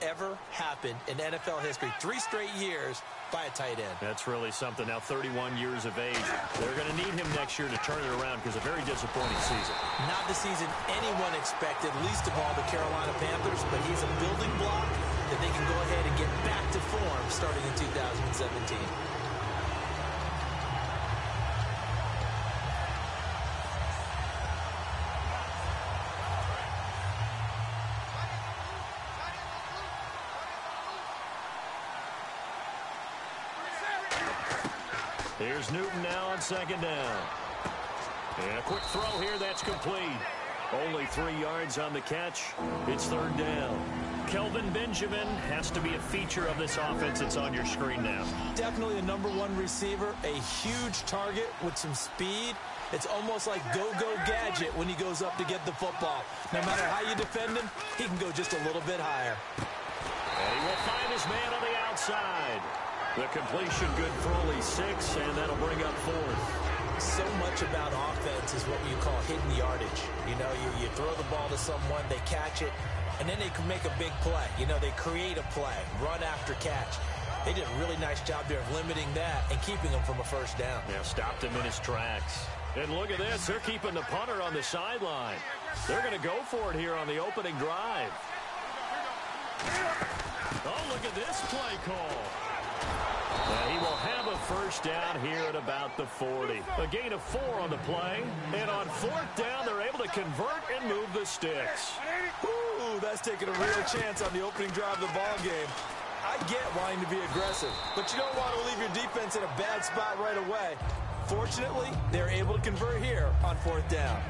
ever happened in NFL history. 3 straight years by a tight end. That's really something. Now 31 years of age. They're going to need him next year to turn it around because a very disappointing season. Not the season anyone expected, least of all the Carolina Panthers, but he's a building block that they can go ahead and get back to form starting in 2017. Here's Newton now on second down. And a quick throw here, that's complete. Only 3 yards on the catch. It's third down. Kelvin Benjamin has to be a feature of this offense. It's on your screen now. Definitely a #1 receiver, a huge target with some speed. It's almost like go-go gadget when he goes up to get the football. No matter how you defend him, he can go just a little bit higher. And he will find his man on the outside. The completion good for only 6, and that'll bring up 4th. So much about offense is what you call hidden yardage. You know, you throw the ball to someone, they catch it, and then they can make a big play. You know, they create a play, run after catch. They did a really nice job there of limiting that and keeping him from a first down. Yeah, stopped him in his tracks. And look at this. They're keeping the punter on the sideline. They're going to go for it here on the opening drive. Oh, look at this play call. And he will have a first down here at about the 40. A gain of 4 on the play. And on 4th down, they're able to convert and move the sticks. Ooh, that's taking a real chance on the opening drive of the ball game. I get wanting to be aggressive, but you don't want to leave your defense in a bad spot right away. Fortunately, they're able to convert here on 4th down.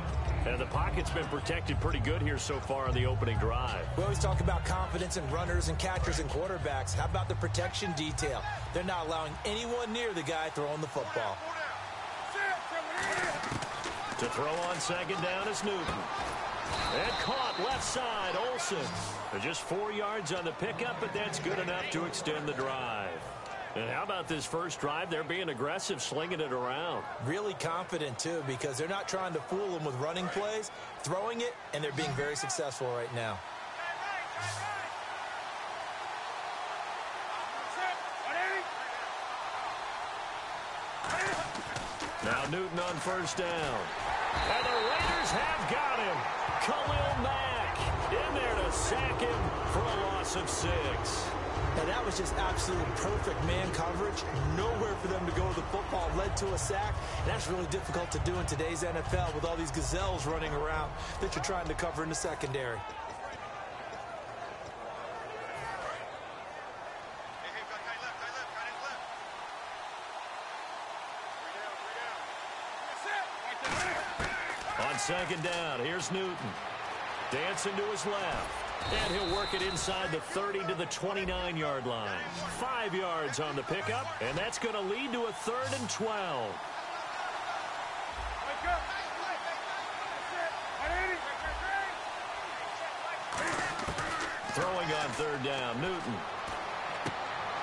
And the pocket's been protected pretty good here so far on the opening drive. We always talk about confidence in runners and catchers and quarterbacks. How about the protection detail? They're not allowing anyone near the guy throwing the football. To throw on second down is Newton. And caught left side, Olsen. Just 4 yards on the pickup, but that's good enough to extend the drive. And how about this first drive? They're being aggressive, slinging it around. Really confident, too, because they're not trying to fool them with running plays, throwing it, and they're being very successful right now. Now Newton on first down. And the Raiders have got him. Khalil Mack in there to sack him for a loss of 6. And that was just absolute perfect man coverage. Nowhere for them to go with the football. Led to a sack. And that's really difficult to do in today's NFL with all these gazelles running around that you're trying to cover in the secondary. On second down, here's Newton. Dancing to his left. And he'll work it inside the 30 to the 29-yard line. 5 yards on the pickup, and that's going to lead to a 3rd and 12. Throwing on 3rd down, Newton.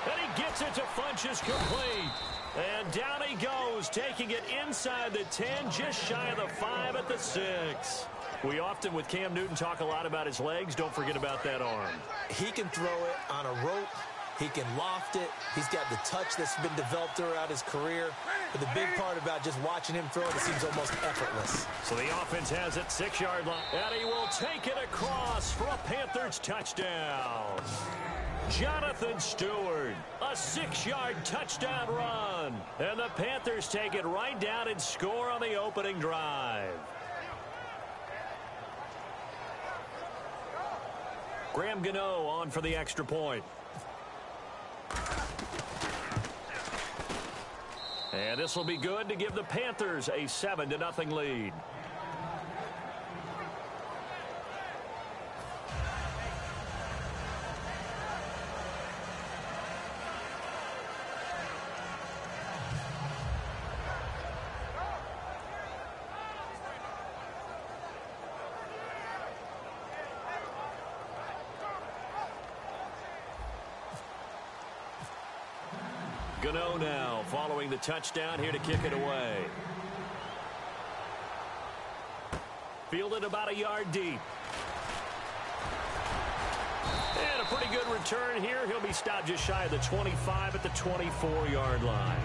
And he gets it to Funchess, complete. And down he goes, taking it inside the 10, just shy of the 5 at the 6. We often, with Cam Newton, talk a lot about his legs. Don't forget about that arm. He can throw it on a rope. He can loft it. He's got the touch that's been developed throughout his career. But the big part about just watching him throw it seems almost effortless. So the offense has it, 6-yard line. And he will take it across for a Panthers touchdown. Jonathan Stewart, a 6-yard touchdown run. And the Panthers take it right down and score on the opening drive. Graham Gano on for the extra point. And this will be good to give the Panthers a 7-0 lead. Gano now following the touchdown here to kick it away. Fielded about a yard deep. And a pretty good return here. He'll be stopped just shy of the 25 at the 24-yard line.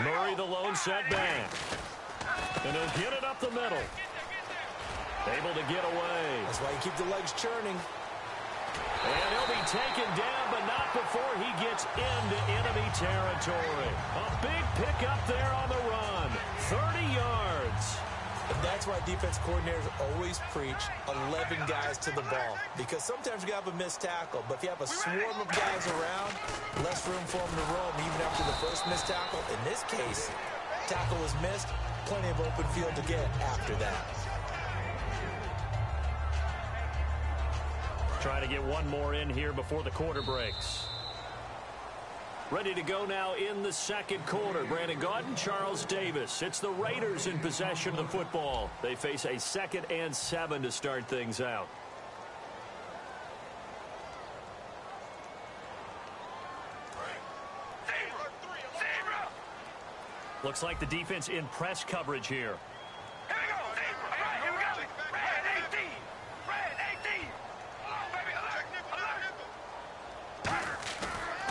Murray, the lone setback. And he'll get it up the middle. Able to get away. That's why you keep the legs churning. And he'll be taken down, but not before he gets into enemy territory. A big pickup there on the run. 30 yards. And that's why defense coordinators always preach 11 guys to the ball. Because sometimes you have a missed tackle. But if you have a swarm of guys around, less room for them to roam even after the first missed tackle. In this case, tackle was missed. Plenty of open field to get after that. Try to get one more in here before the quarter breaks. Ready to go now in the second quarter. Brandon Gaudin, Charles Davis. It's the Raiders in possession of the football. They face a 2nd and 7 to start things out. Looks like the defense in press coverage here.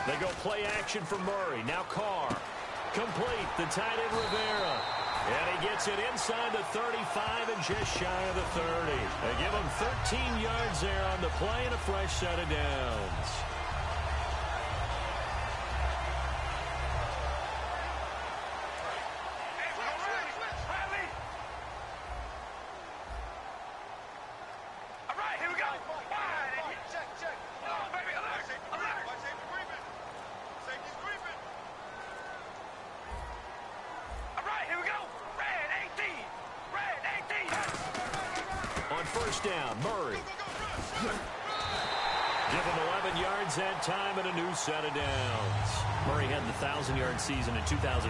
They go play action for Murray. Now Carr. Complete. The tight end Rivera. And he gets it inside the 35 and just shy of the 30. They give him 13 yards there on the play and a fresh set of downs. First down, Murray. Give him 11 yards that time and a new set of downs. Murray had the 1,000-yard season in 2015,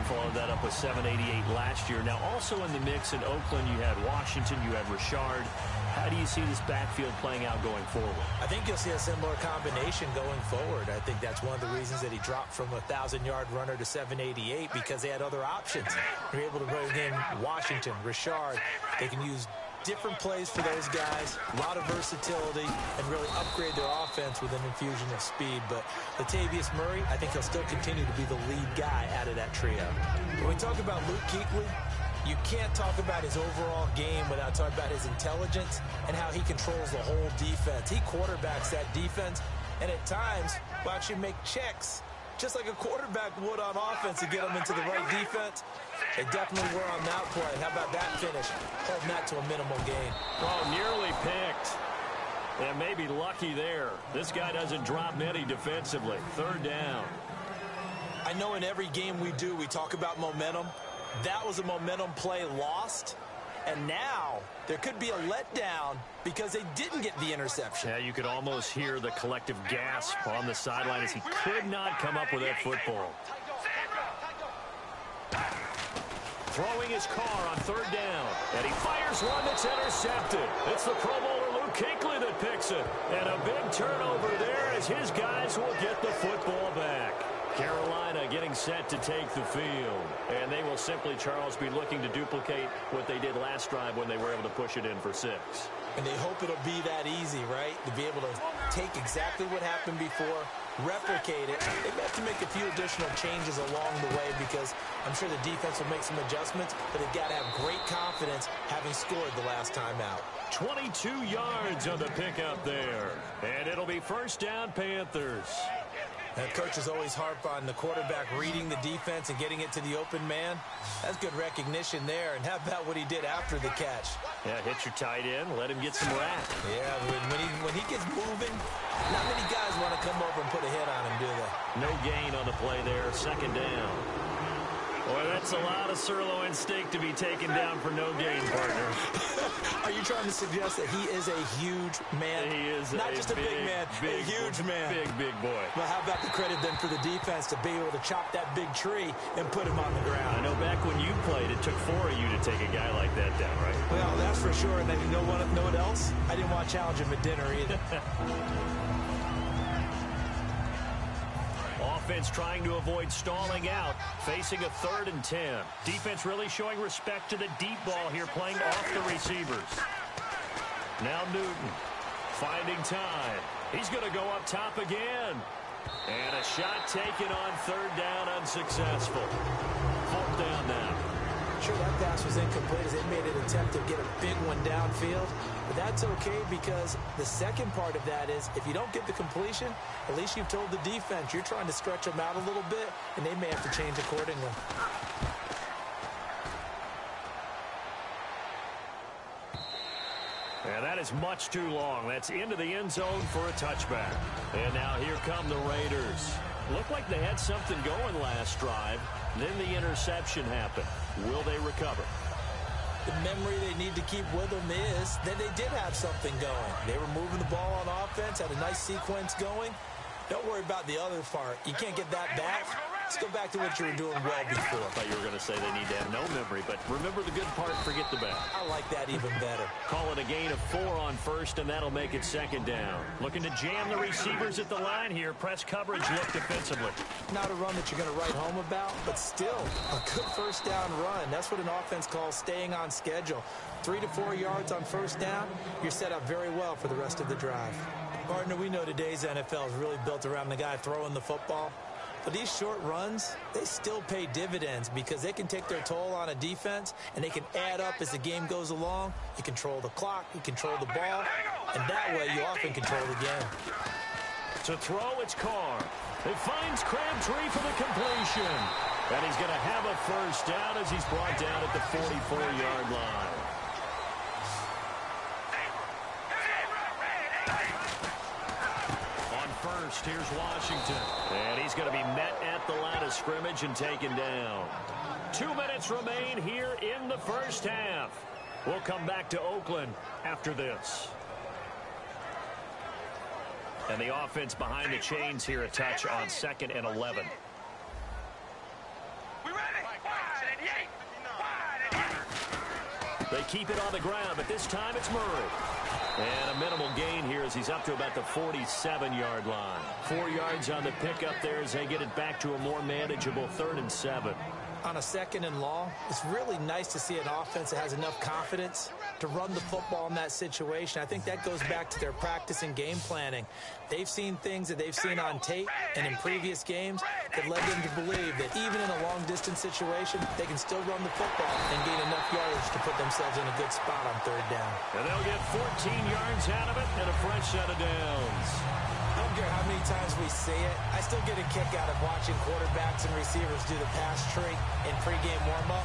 followed that up with 788 last year. Now, also in the mix in Oakland, you had Washington, you had Richard. How do you see this backfield playing out going forward? I think you'll see a similar combination going forward. I think that's one of the reasons that he dropped from a 1,000-yard runner to 788 because they had other options. They're able to bring in Washington, Richard. They can use different plays for those guys, a lot of versatility, and really upgrade their offense with an infusion of speed. But Latavius Murray, I think he'll still continue to be the lead guy out of that trio. When we talk about Luke Kuechly, you can't talk about his overall game without talking about his intelligence and how he controls the whole defense. He quarterbacks that defense, and at times will actually make checks, just like a quarterback would on offense to get them into the right defense. They definitely were on that play. How about that finish? Holding that to a minimal gain. Oh, nearly picked. And maybe lucky there. This guy doesn't drop many defensively. Third down. I know in every game we do, we talk about momentum. That was a momentum play lost. And now there could be a letdown because they didn't get the interception. Yeah, you could almost hear the collective gasp on the sideline as he could not come up with that football. Throwing his car on third down. And he fires one that's intercepted. It's the Pro Bowler Luke Kuechly that picks it. And a big turnover there as his guys will get the football back. Carolina getting set to take the field. And they will simply, Charles, be looking to duplicate what they did last drive when they were able to push it in for 6. And they hope it'll be that easy, right? To be able to take exactly what happened before, replicate it. They have to make a few additional changes along the way because I'm sure the defense will make some adjustments, but they've got to have great confidence having scored the last time out. 22 yards on the pickup there. And it'll be first down, Panthers. And coaches always harp on the quarterback reading the defense and getting it to the open man. That's good recognition there. And how about what he did after the catch? Yeah, hit your tight end, let him get some rap. Yeah, when he gets moving, not many guys want to come over and put a hit on him, do they? No gain on the play there, second down. Boy, that's a lot of sirloin steak to be taken down for no gain, partner. Are you trying to suggest that he is a huge man? He is not just a big man, a huge man. Big boy. Well, how about the for the defense to be able to chop that big tree and put him on the ground. I know back when you played, it took 4 of you to take a guy like that down, right? Well, that's for sure. And then you know what else? I didn't want to challenge him at dinner either. Offense trying to avoid stalling out, facing a 3rd and 10. Defense really showing respect to the deep ball here, playing off the receivers. Now Newton finding time. He's going to go up top again. And a shot taken on 3rd down, unsuccessful. 4th down now. Sure, that pass was incomplete as they made an attempt to get a big one downfield. But that's okay because the second part of that is if you don't get the completion, at least you've told the defense you're trying to stretch them out a little bit, and they may have to change accordingly. And that is much too long. That's into the end zone for a touchback. And now here come the Raiders. Looked like they had something going last drive. Then the interception happened. Will they recover? The memory they need to keep with them is that they did have something going. They were moving the ball on offense, had a nice sequence going. Don't worry about the other part. You can't get that back. Let's go back to what you were doing well before. I thought you were going to say they need to have no memory, but remember the good part, forget the bad. I like that even better. Call it a gain of 4 on 1st, and that'll make it 2nd down. Looking to jam the receivers at the line here. Press coverage look defensively. Not a run that you're going to write home about, but still a good 1st down run. That's what an offense calls staying on schedule. 3 to 4 yards on 1st down, you're set up very well for the rest of the drive. Partner, we know today's NFL is really built around the guy throwing the football. But these short runs, they still pay dividends because they can take their toll on a defense and they can add up as the game goes along. You control the clock, you control the ball, and that way you often control the game. To throw, it's Carr. It finds Crabtree for the completion. And he's going to have a 1st down as he's brought down at the 44-yard line. Here's Washington. And he's going to be met at the line of scrimmage and taken down. 2 minutes remain here in the 1st half. We'll come back to Oakland after this. And the offense behind the chains here, a touch on 2nd and 11. They keep it on the ground, but this time it's Murray. And a minimal gain here as he's up to about the 47-yard line. 4 yards on the pickup there as they get it back to a more manageable 3rd and 7. On a 2nd and long, it's really nice to see an offense that has enough confidence to run the football in that situation. I think that goes back to their practice and game planning. They've seen things that they've seen on tape and in previous games that led them to believe that even in a long-distance situation, they can still run the football and gain enough yardage to put themselves in a good spot on 3rd down. And they'll get 14 yards out of it and a fresh set of downs. I don't care how many times we see it. I still get a kick out of watching quarterbacks and receivers do the pass tree in pregame warm-up.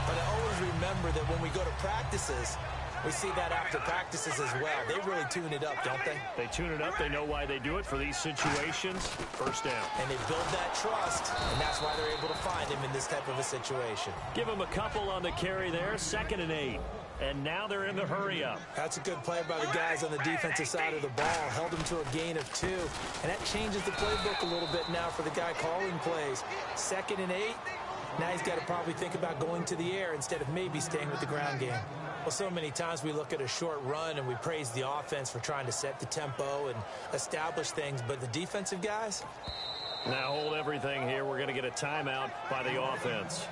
But I always remember that when we go to practices, we see that after practices as well. They really tune it up, don't they? They tune it up. They know why they do it for these situations. 1st down. And they build that trust, and that's why they're able to find him in this type of a situation. Give him a couple on the carry there. 2nd and 8. And now they're in the hurry-up. That's a good play by the guys on the defensive side of the ball. Held them to a gain of 2. And that changes the playbook a little bit now for the guy calling plays. 2nd and 8. Now he's got to probably think about going to the air instead of maybe staying with the ground game. Well, so many times we look at a short run and we praise the offense for trying to set the tempo and establish things. But the defensive guys? Now hold everything here. We're going to get a timeout by the offense.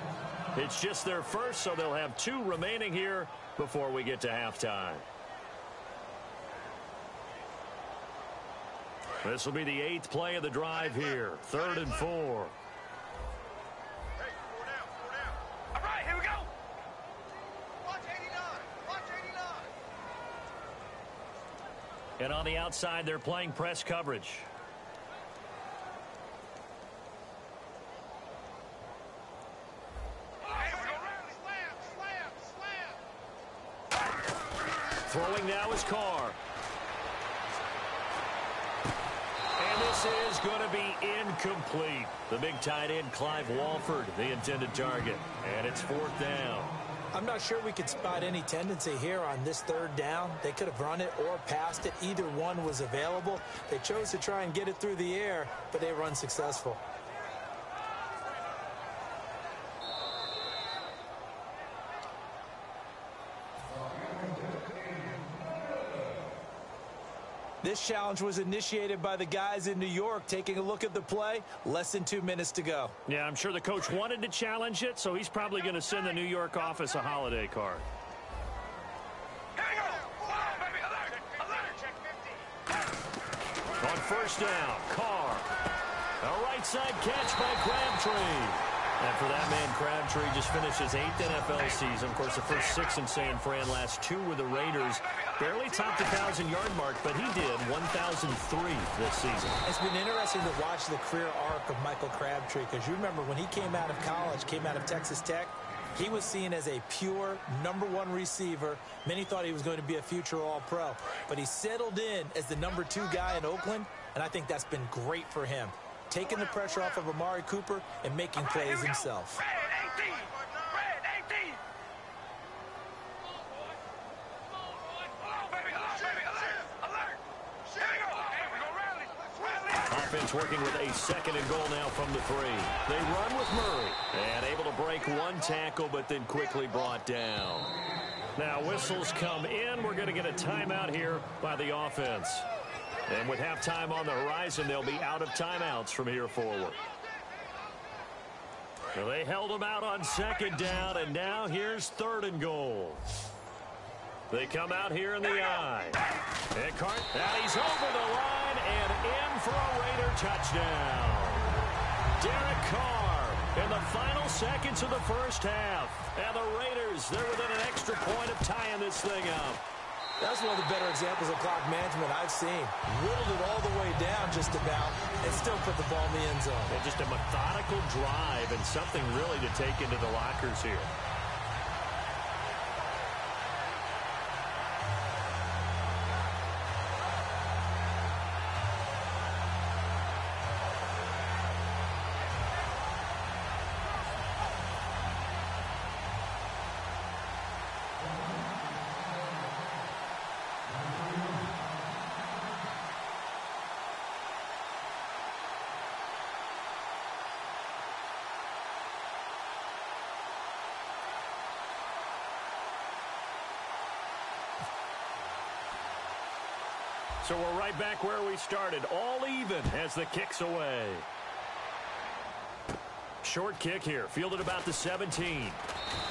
It's just their first, so they'll have 2 remaining here before we get to halftime. This will be the 8th play of the drive here. 3rd and 4. All right, here we go. Watch 89. Watch 89. And on the outside, they're playing press coverage. Throwing now is Carr. And this is going to be incomplete. The big tight end, Clive Walford, the intended target. And it's 4th down. I'm not sure we could spot any tendency here on this third down. They could have run it or passed it. Either one was available. They chose to try and get it through the air, but they were unsuccessful. This challenge was initiated by the guys in New York. Taking a look at the play, less than 2 minutes to go. Yeah, I'm sure the coach wanted to challenge it, so he's probably going to send the New York office a holiday card. On first down, Carr. A right side catch by Crabtree. And for that man, Crabtree just finished his 8th NFL season. Of course, the first 6 in San Fran, last 2 with the Raiders. Barely topped the 1,000-yard mark, but he did 1,003 this season. It's been interesting to watch the career arc of Michael Crabtree, because you remember when he came out of college, came out of Texas Tech, he was seen as a pure #1 receiver. Many thought he was going to be a future All-Pro. But he settled in as the #2 guy in Oakland, and I think that's been great for him. Taking the pressure off of Amari Cooper and making plays himself. Offense working with a 2nd and goal now from the 3. They run with Murray. And able to break 1 tackle, but then quickly brought down. Now whistles come in. We're going to get a timeout here by the offense. And with halftime on the horizon, they'll be out of timeouts from here forward. Well, they held them out on 2nd down, and now here's 3rd and goal. They come out here in the eye. And he's over the line and in for a Raider touchdown. Derek Carr in the final seconds of the first half. And the Raiders, they're within an extra point of tying this thing up. That's one of the better examples of clock management I've seen. Whittled it all the way down just about and still put the ball in the end zone. And just a methodical drive and something really to take into the lockers here. So we're right back where we started, all even as the kick's away. Short kick here, fielded about the 17.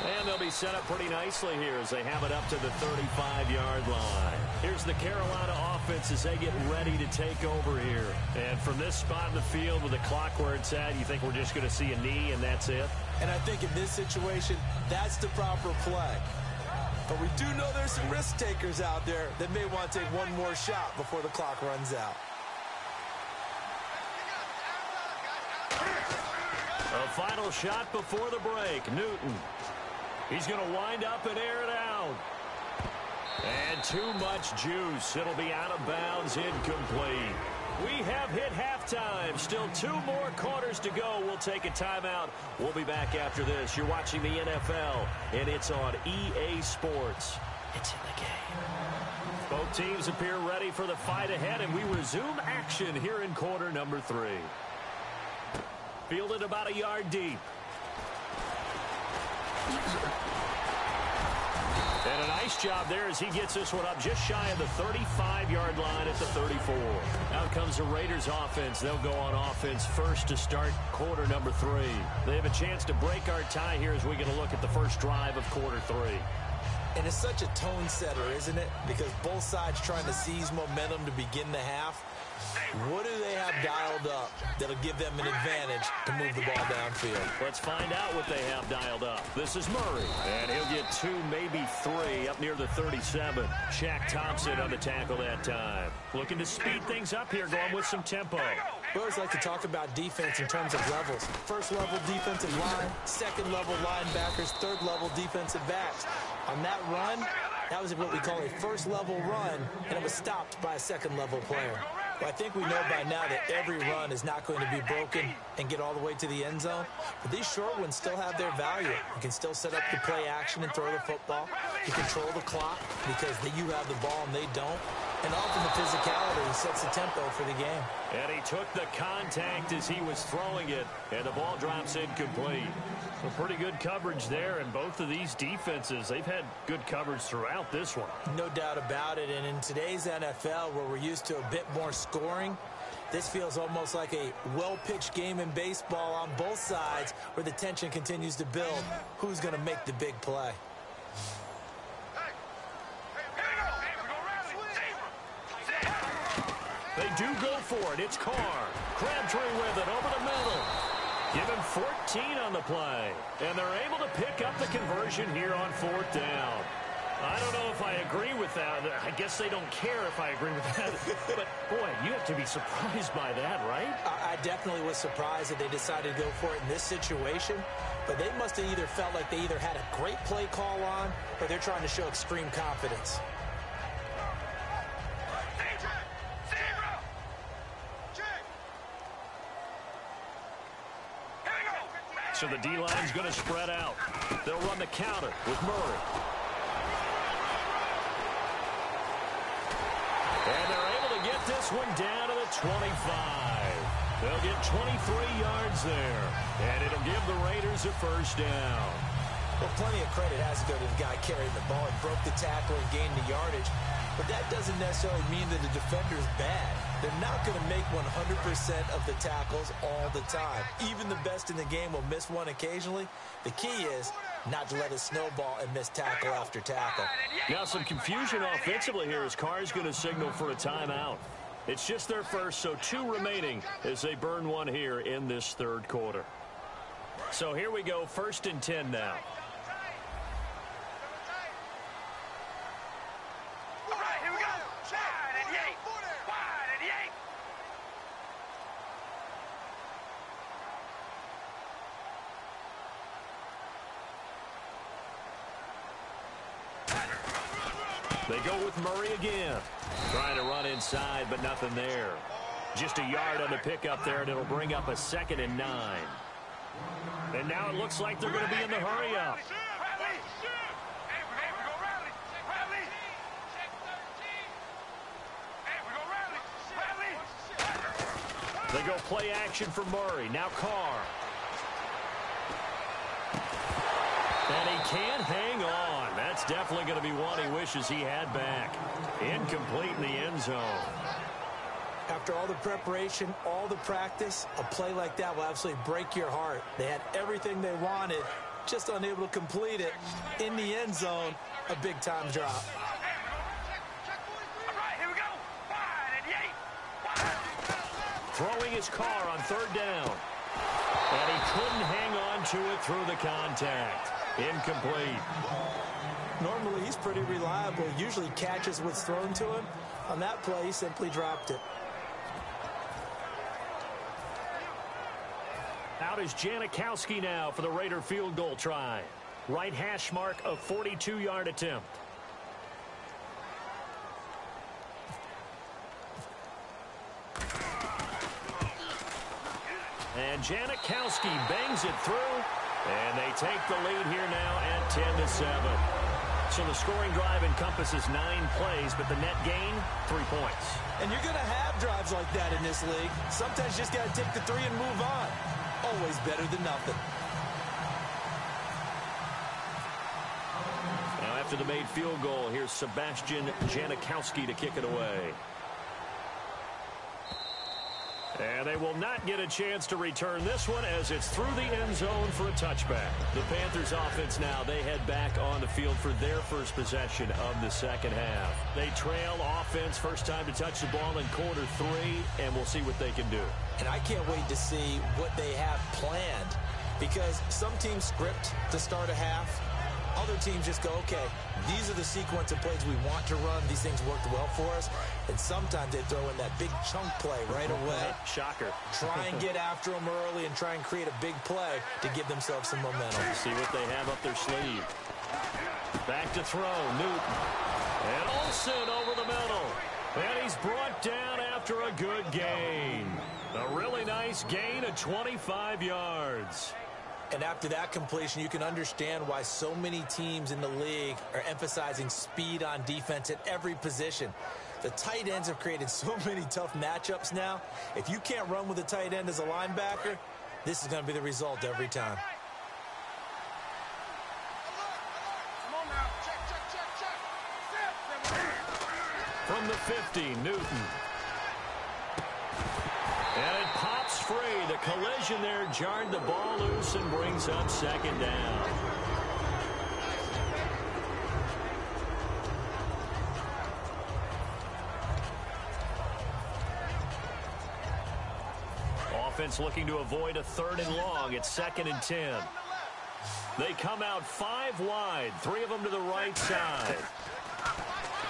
And they'll be set up pretty nicely here as they have it up to the 35-yard line. Here's the Carolina offense as they get ready to take over here. And from this spot in the field with the clock where it's at, you think we're just going to see a knee and that's it? And I think in this situation, that's the proper play. But we do know there's some risk takers out there that may want to take one more shot before the clock runs out. A final shot before the break. Newton. He's going to wind up and air it out. And too much juice. It'll be out of bounds, incomplete. We have hit halftime. Still 2 more quarters to go. We'll take a timeout. We'll be back after this. You're watching the NFL, and it's on EA Sports. It's in the game. Both teams appear ready for the fight ahead, and we resume action here in quarter number 3. Fielded about a yard deep. And a nice job there as he gets this one up just shy of the 35-yard line at the 34. Out comes the Raiders offense. They'll go on offense first to start quarter number 3. They have a chance to break our tie here as we get a look at the first drive of quarter 3. And it's such a tone setter, isn't it? Because both sides trying to seize momentum to begin the half. What do they have dialed up that'll give them an advantage to move the ball downfield? Let's find out what they have dialed up. This is Murray, and he'll get 2, maybe 3 up near the 37. Shaq Thompson on the tackle that time. Looking to speed things up here, going with some tempo. We always like to talk about defense in terms of levels. First level defensive line, second level linebackers, third level defensive backs. On that run, that was what we call a first level run, and it was stopped by a second level player. Well, I think we know by now that every run is not going to be broken and get all the way to the end zone. But these short ones still have their value. You can still set up the play action and throw the football. You control the clock because you have the ball and they don't. And often the physicality sets the tempo for the game. And he took the contact as he was throwing it, and the ball drops incomplete. Well, pretty good coverage there, and both of these defenses, they've had good coverage throughout this one. No doubt about it, and in today's NFL, where we're used to a bit more scoring, this feels almost like a well-pitched game in baseball on both sides where the tension continues to build. Who's going to make the big play? They do go for it. It's Carr. Crabtree with it over the middle. Give him 14 on the play. And they're able to pick up the conversion here on 4th down. I don't know if I agree with that. I guess they don't care if I agree with that. But, boy, you have to be surprised by that, right? I definitely was surprised that they decided to go for it in this situation. But they must have either felt like they either had a great play call on or they're trying to show extreme confidence. So the D-line's going to spread out. They'll run the counter with Murray. And they're able to get this one down to the 25. They'll get 23 yards there. And it'll give the Raiders a first down. Well, plenty of credit has to go to the guy carrying the ball. He broke the tackle and gained the yardage. But that doesn't necessarily mean that the defender's bad. They're not going to make 100% of the tackles all the time. Even the best in the game will miss one occasionally. The key is not to let it snowball and miss tackle after tackle. Now some confusion offensively here as Carr's going to signal for a timeout. It's just their first, so 2 remaining as they burn one here in this 3rd quarter. So here we go, 1st and 10 now. They go with Murray again. Trying to run inside, but nothing there. Just a yard on the pickup there, and it'll bring up a 2nd and 9. And now it looks like they're going to be in the hurry-up. They go play action for Murray. Now Carr. And he can't hang on. That's definitely going to be one he wishes he had back. Incomplete in the end zone. After all the preparation, all the practice, a play like that will absolutely break your heart. They had everything they wanted, just unable to complete it. In the end zone, a big-time drop. Throwing his Carr on 3rd down. And he couldn't hang on to it through the contact. Incomplete. Normally, he's pretty reliable. Usually catches what's thrown to him. On that play, he simply dropped it. Out is Janikowski now for the Raider field goal try. Right hash mark of 42-yard attempt. And Janikowski bangs it through. And they take the lead here now at 10-7. So the scoring drive encompasses 9 plays, but the net gain, 3 points. And you're going to have drives like that in this league. Sometimes you just got to take the 3 and move on. Always better than nothing. Now after the made field goal, here's Sebastian Janikowski to kick it away. And they will not get a chance to return this one as it's through the end zone for a touchback. The Panthers offense now, they head back on the field for their first possession of the 2nd half. They trail offense, first time to touch the ball in quarter 3, and we'll see what they can do. And I can't wait to see what they have planned, because some teams script to start a half. Other teams just go, okay, these are the sequence of plays we want to run. These things worked well for us. And sometimes they throw in that big chunk play right away. Shocker. Try and get after them early and try and create a big play to give themselves some momentum. See what they have up their sleeve. Back to throw, Newton. And Olsen over the middle. And he's brought down after after a good gain. A really nice gain of 25 yards. And after that completion, you can understand why so many teams in the league are emphasizing speed on defense at every position. The tight ends have created so many tough matchups now. If you can't run with a tight end as a linebacker, this is going to be the result every time. From the 50, Newton. And it pops free. The collision there jarred the ball loose and brings up second down. Offense looking to avoid a 3rd and long. It's 2nd and 10. They come out 5 wide, 3 of them to the right side.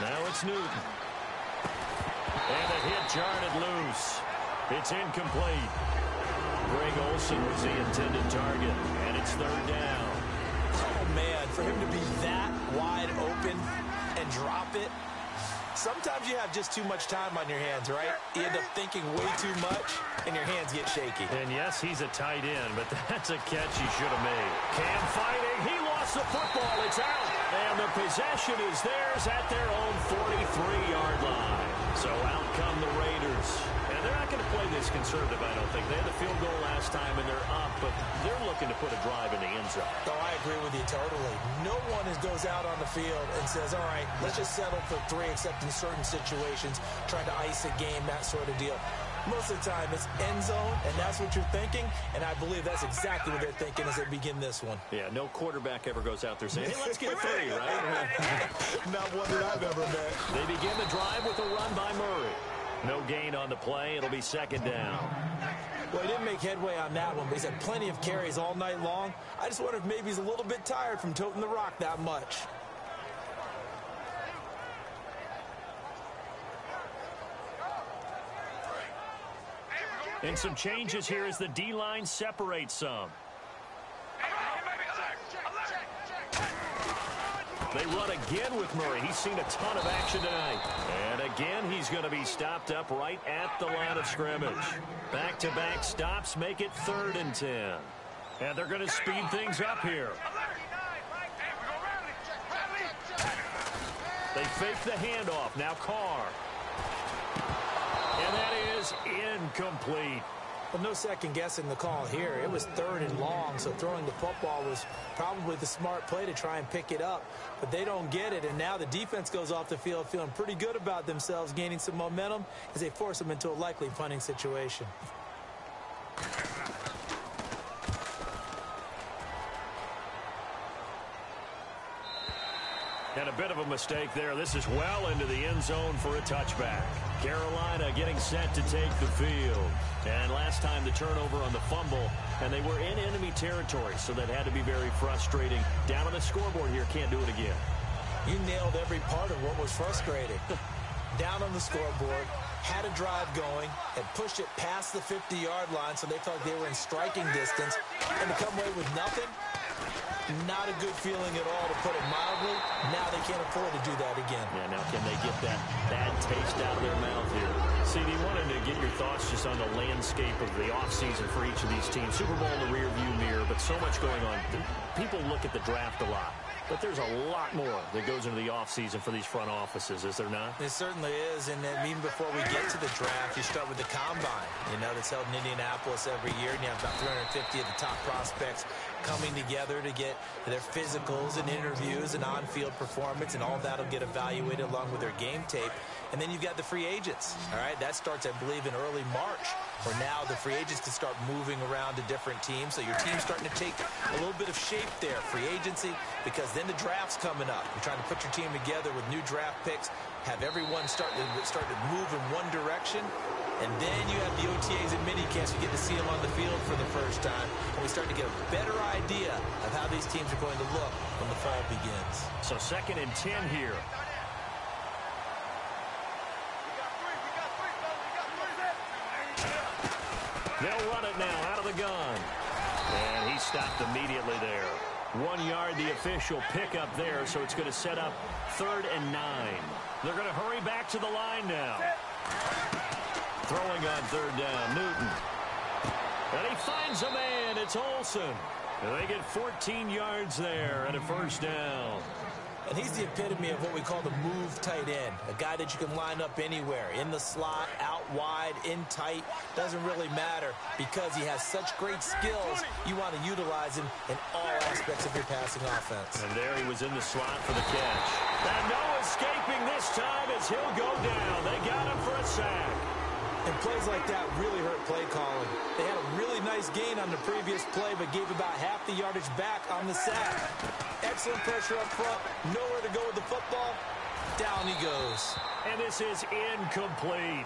Now it's Newton. And a hit jarred it loose. It's incomplete. Greg Olsen was the intended target, and it's 3rd down. Oh, man, for him to be that wide open and drop it. Sometimes you have just too much time on your hands, right? You end up thinking way too much, and your hands get shaky. And yes, he's a tight end, but that's a catch he should have made. Cam fighting. He lost the football. It's out. And the possession is theirs at their own 43-yard line. So out come the Raiders. And they're not going to play this conservative, I don't think. They had the field goal last time, and they're up, but they're looking to put a drive in the end zone. Oh, I agree with you totally. No one goes out on the field and says, all right, let's just settle for 3, except in certain situations, trying to ice a game, that sort of deal. Most of the time, it's end zone, and that's what you're thinking, and I believe that's exactly what they're thinking as they begin this one. Yeah, no quarterback ever goes out there saying, hey, let's get 3, right? Not one that I've ever met. They begin the drive with a run by Murray. No gain on the play. It'll be 2nd down. Well, he didn't make headway on that one, but he's had plenty of carries all night long. I just wonder if maybe he's a little bit tired from toting the rock that much. And some changes here as the D-line separates some. They run again with Murray. He's seen a ton of action tonight. And again, he's going to be stopped up right at the line of scrimmage. Back-to-back stops make it 3rd and 10. And they're going to speed things up here. They fake the handoff. Now Carr. And that is incomplete. Well, no second guessing the call here. It was 3rd and long, so throwing the football was probably the smart play to try and pick it up. But they don't get it, and now the defense goes off the field feeling pretty good about themselves, gaining some momentum as they force them into a likely punting situation. And a bit of a mistake there. This is well into the end zone for a touchback. Carolina getting set to take the field. And last time the turnover on the fumble, and they were in enemy territory, so that had to be very frustrating. Down on the scoreboard here, can't do it again. You nailed every part of what was frustrating. Down on the scoreboard, had a drive going, had pushed it past the 50-yard line, so they felt they were in striking distance, and to come away with nothing, not a good feeling at all, to put it mildly. Now they can't afford to do that again. Yeah, now can they get that bad taste out of their mouth here? CD, wanted to get your thoughts just on the landscape of the offseason for each of these teams. Super Bowl in the rearview mirror, but so much going on. People look at the draft a lot, but there's a lot more that goes into the offseason for these front offices, is there not? It certainly is, and then even before we get to the draft, you start with the combine. You know, that's held in Indianapolis every year, and you have about 350 of the top prospects coming together to get their physicals and interviews and on-field performance, and all that will get evaluated along with their game tape. And then you've got the free agents, all right? That starts, I believe, in early March, where now the free agents can start moving around to different teams. So your team's starting to take a little bit of shape there, free agency, because then the draft's coming up. You're trying to put your team together with new draft picks, have everyone start to move in one direction. And then you have the OTAs and minicamps. You get to see them on the field for the first time. And we start to get a better idea of how these teams are going to look when the fall begins. So 2nd and 10 here. They'll run it now out of the gun. And he stopped immediately there. 1 yard, the official pickup there, so it's going to set up 3rd and 9. They're going to hurry back to the line now. Throwing on third down, Newton. And he finds a man. It's Olsen. And they get 14 yards there and a first down. And he's the epitome of what we call the move tight end, a guy that you can line up anywhere, in the slot, out wide, in tight, doesn't really matter because he has such great skills. You want to utilize him in all aspects of your passing offense. And there he was in the slot for the catch. And no escaping this time as he'll go down. They got him for a sack. And plays like that really hurt play calling. They had a really nice gain on the previous play, but gave about half the yardage back on the sack. Excellent pressure up front. Nowhere to go with the football. Down he goes. And this is incomplete.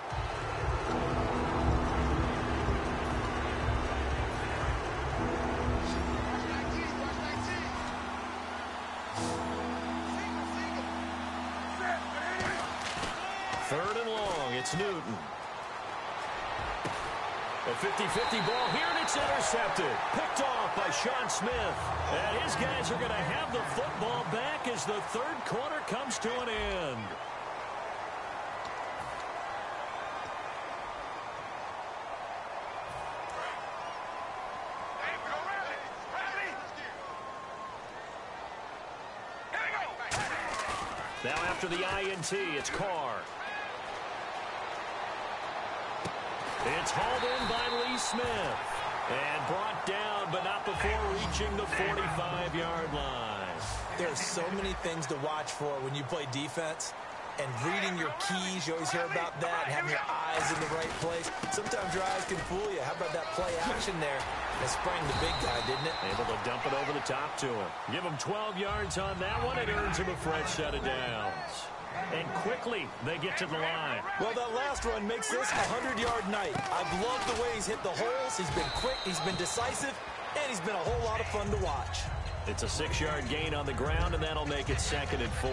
Third and long. It's Newton. A 50-50 ball here, and it's intercepted. Picked off by Sean Smith. And his guys are going to have the football back as the third quarter comes to an end. Now after the INT, it's Carr. It's hauled in by Lee Smith. And brought down, but not before reaching the 45-yard line. There's so many things to watch for when you play defense. And reading your keys, you always hear about that, and having your eyes in the right place. Sometimes your eyes can fool you. How about that play action there? It sprang the big guy, didn't it? Able to dump it over the top to him. Give him 12 yards on that one. It earns him a fresh set of downs. And quickly, they get to the line. Well, that last run makes this a 100-yard night. I've loved the way he's hit the holes. He's been quick, he's been decisive, and he's been a whole lot of fun to watch. It's a 6-yard gain on the ground, and that'll make it 2nd and 4.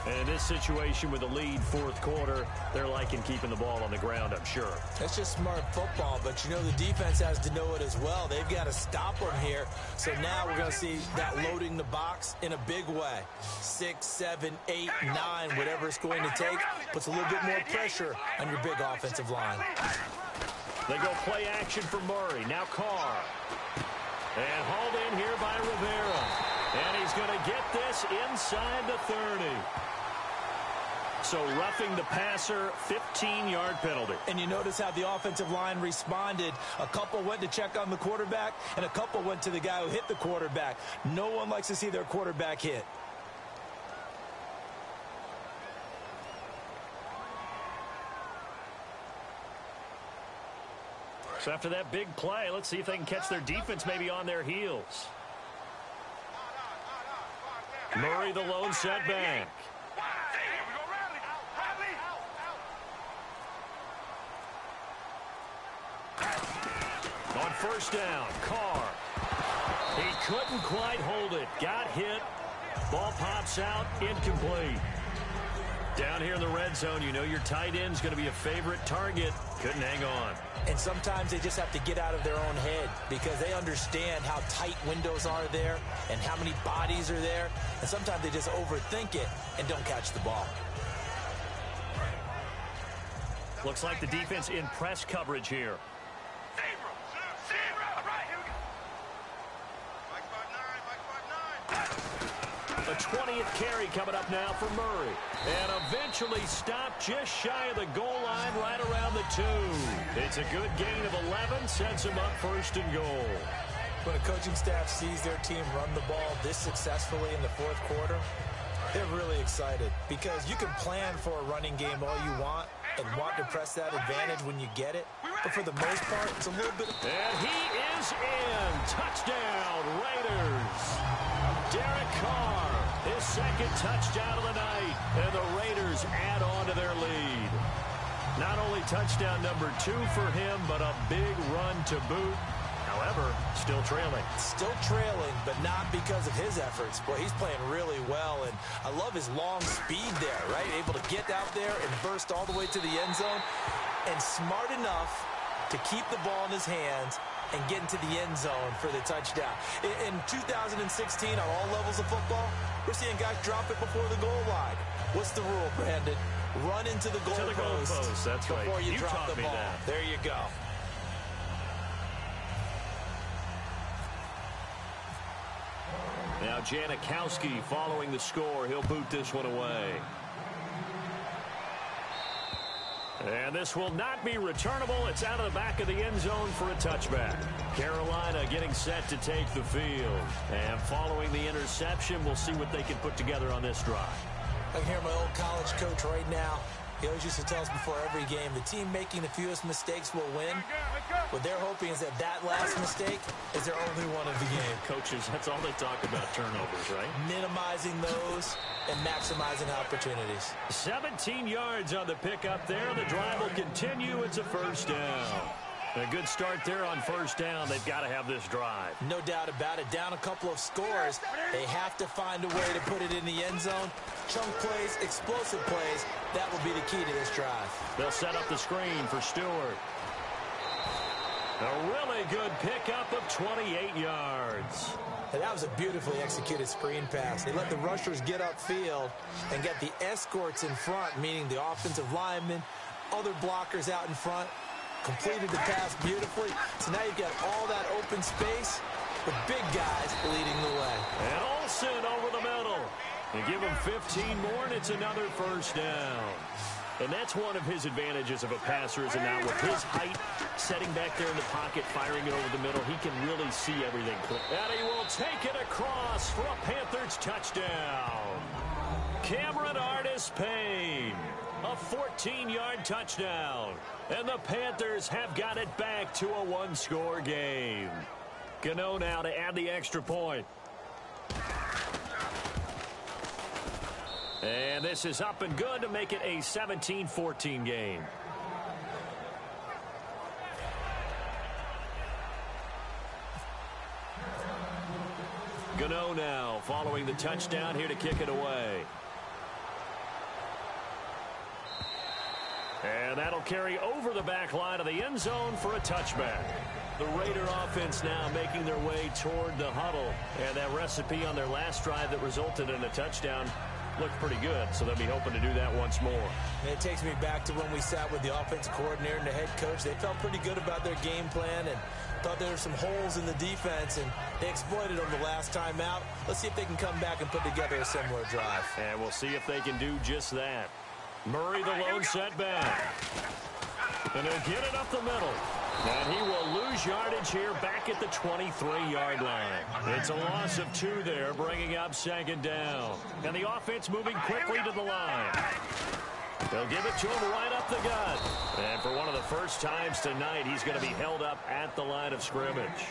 And in this situation with a lead fourth quarter, they're liking keeping the ball on the ground, I'm sure. That's just smart football, but you know the defense has to know it as well. They've got to stop them here. So now we're going to see that loading the box in a big way. 6, 7, 8, 9, whatever it's going to take, puts a little bit more pressure on your big offensive line. They go play action for Murray. Now Carr. And hauled in here by Rivera. And he's going to get this inside the 30. So roughing the passer, 15-yard penalty. And you notice how the offensive line responded. A couple went to check on the quarterback, and a couple went to the guy who hit the quarterback. No one likes to see their quarterback hit. So after that big play, let's see if they can catch their defense maybe on their heels. Murray, the lone setback. On first down, Carr. He couldn't quite hold it. Got hit. Ball pops out, incomplete. Down here in the red zone, you know your tight end's going to be a favorite target. Couldn't hang on. And sometimes they just have to get out of their own head because they understand how tight windows are there and how many bodies are there. And sometimes they just overthink it and don't catch the ball. Looks like the defense in press coverage here. A 20th carry coming up now for Murray. And eventually stopped just shy of the goal line right around the 2. It's a good gain of 11, sets him up 1st and goal. When a coaching staff sees their team run the ball this successfully in the fourth quarter, they're really excited because you can plan for a running game all you want and want to press that advantage when you get it. But for the most part, it's a little bit... And he is in. Touchdown, Raiders. Derek Carr, his 2nd touchdown of the night, and the Raiders add on to their lead. Not only touchdown number 2 for him, but a big run to boot. However, still trailing. Still trailing, but not because of his efforts. Boy, he's playing really well, and I love his long speed there, right? Able to get out there and burst all the way to the end zone, and smart enough to keep the ball in his hands and get into the end zone for the touchdown. In 2016, on all levels of football, we're seeing guys drop it before the goal line. What's the rule, Brandon? Run into the goalpost. That's right. Before you drop taught the me ball. that. There you go. Now Janikowski following the score. He'll boot this one away. And this will not be returnable. It's out of the back of the end zone for a touchback. Carolina getting set to take the field. And following the interception, we'll see what they can put together on this drive. I can hear my old college coach right now. He always used to tell us before every game, the team making the fewest mistakes will win. What they're hoping is that last mistake is their only one of the game. Coaches, that's all they talk about, turnovers, right? Minimizing those and maximizing opportunities. 17 yards on the pickup there. The drive will continue. It's a first down. A good start there on first down. They've got to have this drive. No doubt about it. Down a couple of scores. They have to find a way to put it in the end zone. Chunk plays, explosive plays. That will be the key to this drive. They'll set up the screen for Stewart. A really good pickup of 28 yards. And that was a beautifully executed screen pass. They let the rushers get upfield and get the escorts in front, meaning the offensive linemen, other blockers out in front. Completed the pass beautifully. So now you've got all that open space with big guys leading the way. And Olsen over the middle. You give him 15 more, and it's another first down. And that's one of his advantages of a passer, is not with his height, setting back there in the pocket, firing it over the middle. He can really see everything. And he will take it across for a Panthers touchdown. Cameron Artis-Payne. A 14-yard touchdown. And the Panthers have got it back to a one-score game. Gano now to add the extra point. And this is up and good to make it a 17-14 game. Gano now following the touchdown here to kick it away. And that'll carry over the back line of the end zone for a touchback. The Raider offense now making their way toward the huddle. And that recipe on their last drive that resulted in a touchdown looked pretty good, so they'll be hoping to do that once more. And it takes me back to when we sat with the offensive coordinator and the head coach. They felt pretty good about their game plan and thought there were some holes in the defense, and they exploited them the last time out. Let's see if they can come back and put together a similar drive. And we'll see if they can do just that. Murray the lone setback. And he'll get it up the middle. And he will lose yardage here back at the 23-yard line. It's a loss of 2 there, bringing up second down. And the offense moving quickly to the line. They'll give it to him right up the gut. And for one of the first times tonight, he's going to be held up at the line of scrimmage.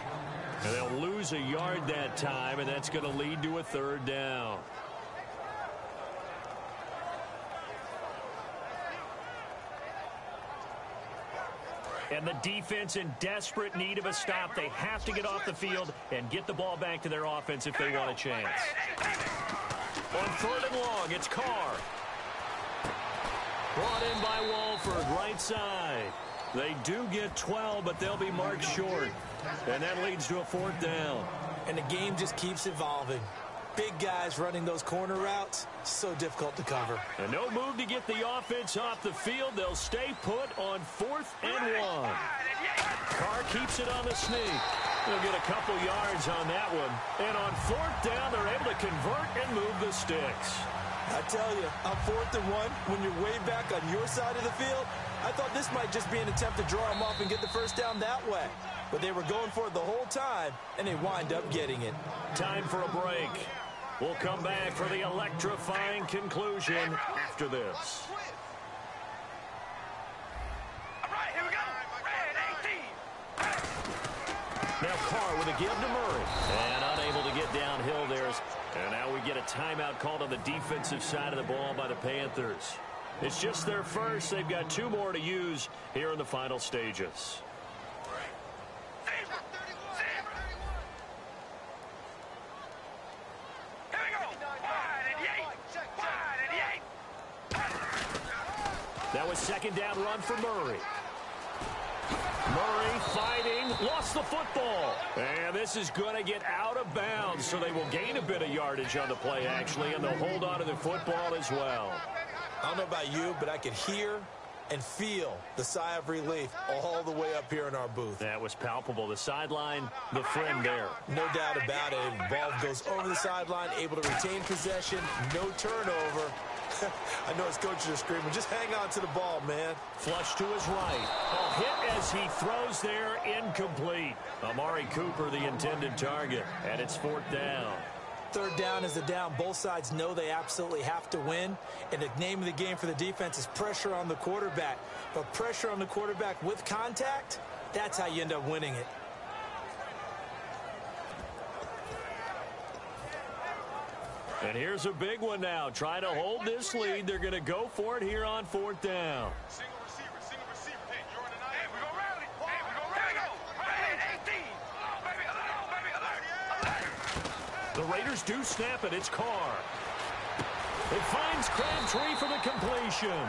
And they'll lose a yard that time, and that's going to lead to a third down. And the defense in desperate need of a stop. They have to get off the field and get the ball back to their offense if they want a chance. On third and long, it's Carr. Brought in by Walford, right side. They do get 12, but they'll be marked short. And that leads to a fourth down. And the game just keeps evolving. Big guys running those corner routes, so difficult to cover. And no move to get the offense off the field. They'll stay put on 4th and 1. Carr keeps it on the sneak. They'll get a couple yards on that one. And on 4th down, they're able to convert and move the sticks. I tell you, on 4th and 1, when you're way back on your side of the field, I thought this might just be an attempt to draw them off and get the first down that way. But they were going for it the whole time, and they wind up getting it. Time for a break. We'll come back for the electrifying conclusion after this. All right, here we go. Red 18. Now Carr with a give to Murray. And unable to get downhill there. And now we get a timeout called on the defensive side of the ball by the Panthers. It's just their first. They've got 2 more to use here in the final stages. That was second down run for Murray. Murray fighting, lost the football. And this is going to get out of bounds, so they will gain a bit of yardage on the play, actually, and they'll hold on to the football as well. I don't know about you, but I could hear and feel the sigh of relief all the way up here in our booth. That was palpable. The sideline, the friend there. No doubt about it. The ball goes over the sideline, able to retain possession, no turnover. I know his coaches are screaming, just hang on to the ball, man. Flush to his right. A hit as he throws there, incomplete. Amari Cooper, the intended target, and it's 4th down. 3rd down is the down. Both sides know they absolutely have to win. And the name of the game for the defense is pressure on the quarterback. But pressure on the quarterback with contact, that's how you end up winning it. And here's a big one now. Trying to hold this lead. They're going to go for it here on 4th down. Single receiver. Hey, you're in the night. Hey, we go rally. Hey, we go rally. Hey, 18. Baby, alert. The Raiders do snap it. It's Carr. It finds Crabtree for the completion.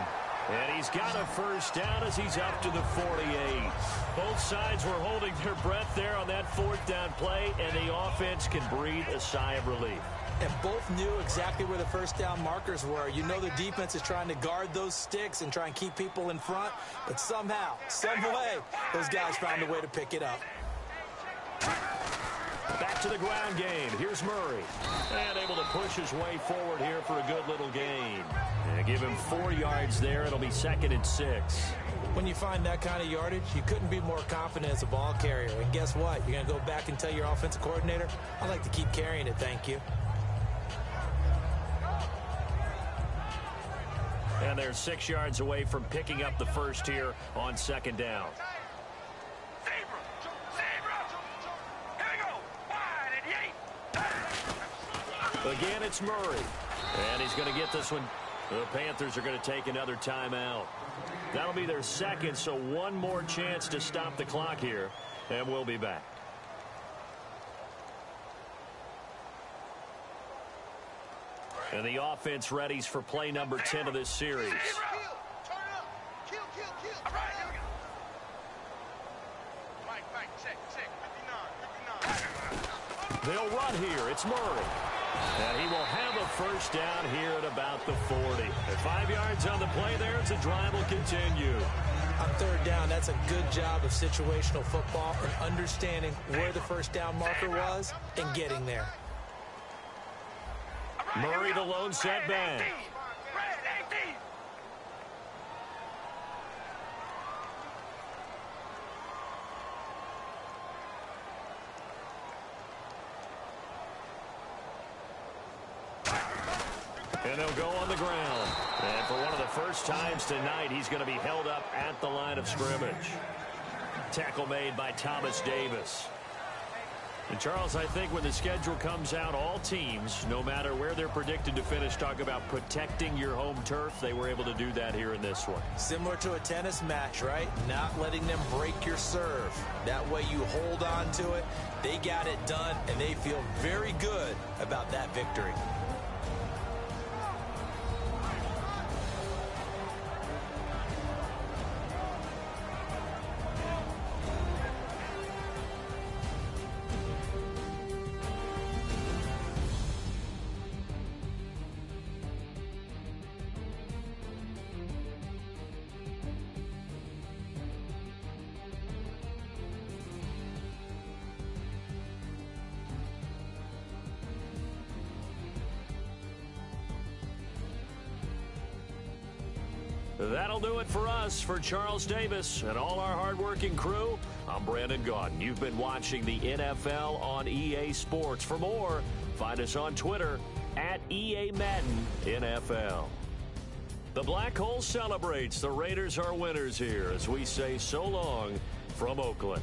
And he's got a 1st down as he's up to the 48. Both sides were holding their breath there on that 4th down play, and the offense can breathe a sigh of relief. And both knew exactly where the 1st down markers were. You know the defense is trying to guard those sticks and try and keep people in front, but somehow, some way, those guys found a way to pick it up. Back to the ground game. Here's Murray. And able to push his way forward here for a good little gain. And give him 4 yards there. It'll be 2nd and 6. When you find that kind of yardage, you couldn't be more confident as a ball carrier. And guess what? You're going to go back and tell your offensive coordinator, I'd like to keep carrying it, thank you. And they're 6 yards away from picking up the first here on 2nd down. Again, it's Murray. And he's going to get this one. The Panthers are going to take another timeout. That'll be their 2nd, so one more chance to stop the clock here. And we'll be back. And the offense readies for play number 10 of this series. They'll run here. It's Murray. And he will have a 1st down here at about the 40. At 5 yards on the play there, as the drive will continue. On 3rd down, that's a good job of situational football and understanding where the 1st down marker was and getting there. Murray, the lone setback. And they'll go on the ground. And for one of the first times tonight, he's going to be held up at the line of scrimmage. Tackle made by Thomas Davis. And Charles, I think when the schedule comes out, all teams, no matter where they're predicted to finish, talk about protecting your home turf. They were able to do that here in this one. Similar to a tennis match, right? Not letting them break your serve. That way you hold on to it. They got it done, and they feel very good about that victory. That'll do it for us. For Charles Davis and all our hardworking crew, I'm Brandon Gaudin. You've been watching the NFL on EA Sports. For more, find us on Twitter at EA Madden NFL. The Black Hole celebrates. The Raiders are winners here as we say so long from Oakland.